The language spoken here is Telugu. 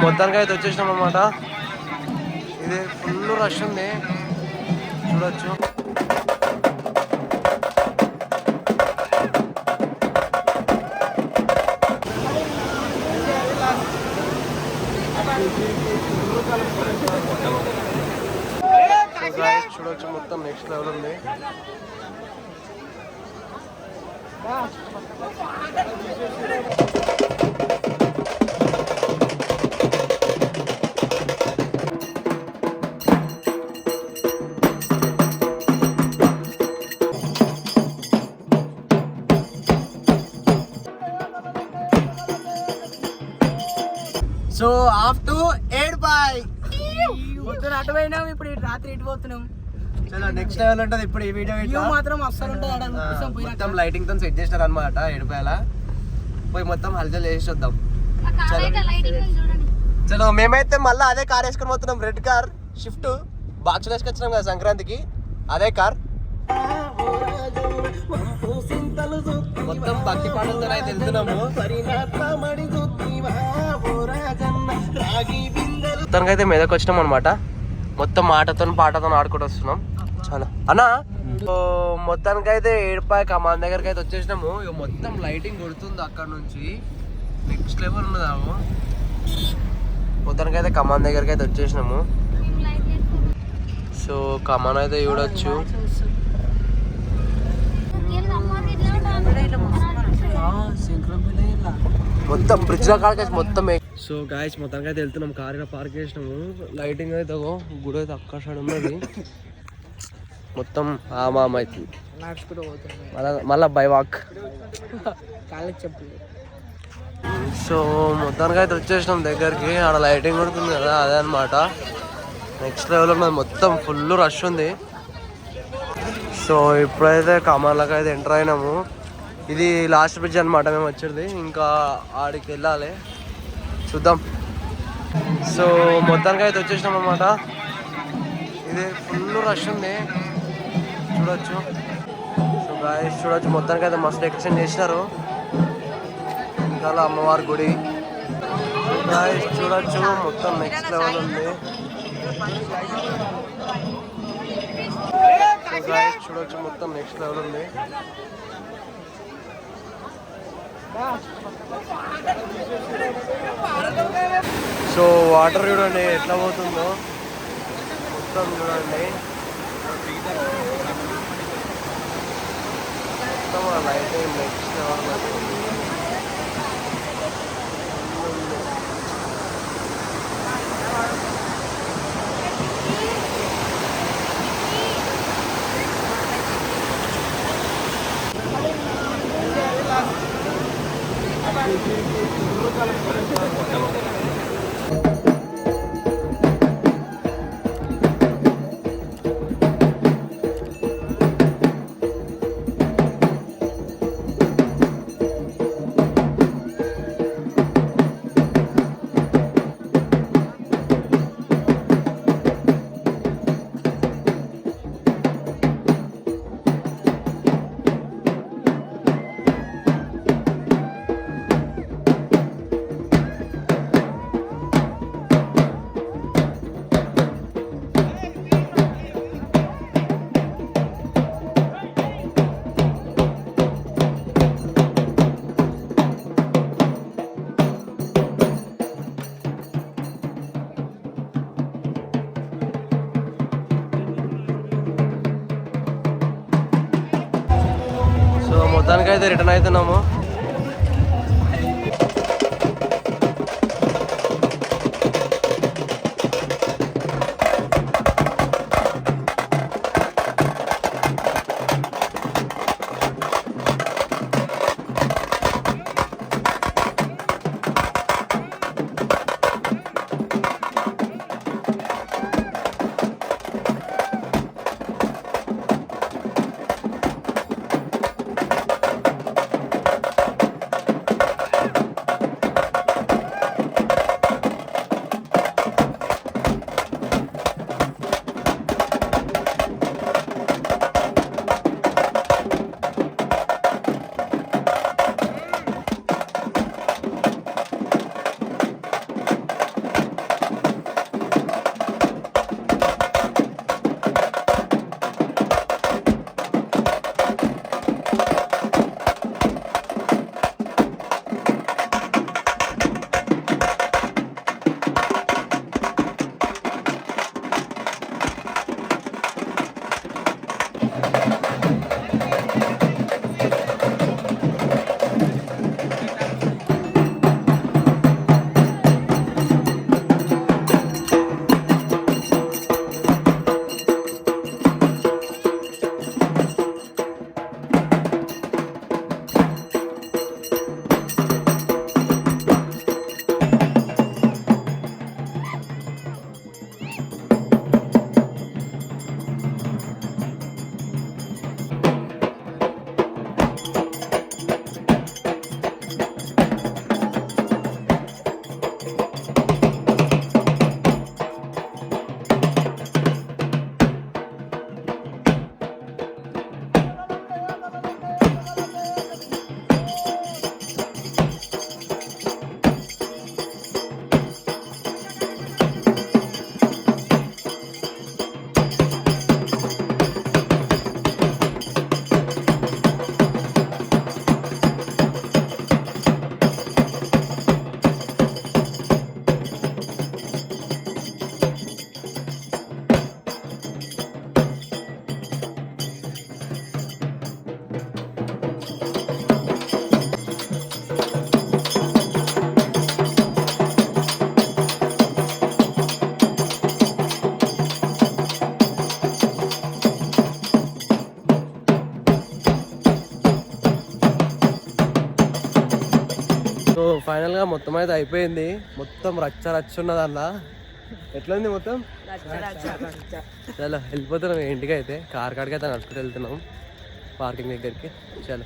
మొత్తానికి అయితే వచ్చేసినాం అనమాట. ఇది ఫుల్ రష్ ఉంది చూడొచ్చు. చూడొచ్చు మొత్తం నెక్స్ట్ లెవెల్ ఉంది. సో ఆఫ్టర్ 8 అటు పోయినాం, ఇప్పుడు రాత్రి ఇటు పోతున్నాం. చలో నెక్స్ట్ లెవెల్ ఉంటుంది ఇప్పుడు ఈ వీడియో మాత్రం అస్సలు ఉంటుంది. మొత్తం లైటింగ్ తో సెట్ చేసినారు అనమాట. ఏడుపాయల పోయి మొత్తం హల్చల్ చేసి వద్దాం. చలో మేమైతే మళ్ళీ అదే కార్ వేసుకొని పోతున్నాం. రెడ్ కార్ షిఫ్ట్ బాక్స్ వేసుకొచ్చినాం కదా సంక్రాంతికి, అదే కార్. మొత్తం భక్తి పాటలతో అయితే వెళ్తున్నాము. మొత్తానికైతే మీదకి వచ్చినాం అనమాట. మొత్తం మాటతో పాటతో ఆడుకుంటూ వస్తున్నాం. చాలా అన్నా మొత్తానికైతే ఏడుపాయ కమాన్ దగ్గరికి అయితే వచ్చేసినాము. ఇక మొత్తం లైటింగ్ కొడుతుంది అక్కడ నుంచి, నెక్స్ట్ లెవెల్ ఉన్నదాము. మొత్తానికైతే కమాన్ దగ్గరికి అయితే వచ్చేసినాము. సో కమాన్ అయితే చూడొచ్చు. మొత్తం బ్రిడ్జ్ లో కాడికి మొత్తం. సో గాయస్ మొత్తానికి అయితే వెళ్తున్నాం. కార్ పార్క్ చేసినాము. లైటింగ్ అయితే గుడి అయితే అక్కడ సైడ్ ఉన్నది. మొత్తం ఆమామ అవుతుంది. మళ్ళా బై వాక్. సో మొత్తానికి అయితే వచ్చేసినాం దగ్గరికి. ఆడ లైటింగ్ కొడుతుంది కదా, అదే అనమాట. నెక్స్ట్ లెవెల్ ఉన్నది. మొత్తం ఫుల్ రష్ ఉంది. సో ఇప్పుడైతే కమాన్లోకి అయితే ఎంటర్ అయినాము. ఇది లాస్ట్ బ్రిడ్జ్ అనమాట మేము వచ్చేది. ఇంకా ఆడికి వెళ్ళాలి, చూద్దాం. సో మొత్తానికి అయితే వచ్చేసినాం అనమాట. ఇది ఫుల్ రష్ ఉంది చూడొచ్చు. సో గాయస్ చూడొచ్చు మొత్తానికి అయితే మస్తు డెకరేషన్ చేసినారు. ఇంకా అమ్మవారి గుడి గాయస్ చూడొచ్చు. మొత్తం నెక్స్ట్ లెవెల్ ఉంది. సో గాయస్ చూడొచ్చు మొత్తం నెక్స్ట్ లెవెల్ ఉంది. సో వాటర్ చూడండి ఎట్లా పోతుందో, మొత్తం చూడండి. మొత్తం లైటింగ్ నెక్స్ట్ లెవెల్. మొత్తానికైతే రిటర్న్ అవుతున్నాము. ఫైనల్గా మొత్తం అయితే అయిపోయింది. మొత్తం రచ్చ ఉన్నదన్న. ఎట్లుంది మొత్తం? చలో వెళ్ళిపోతున్నాం ఇంటికి. అయితే కార్ కాడికి అయితే నడుచుకుంటూ వెళ్తున్నాం పార్కింగ్ దగ్గరికి. చలో.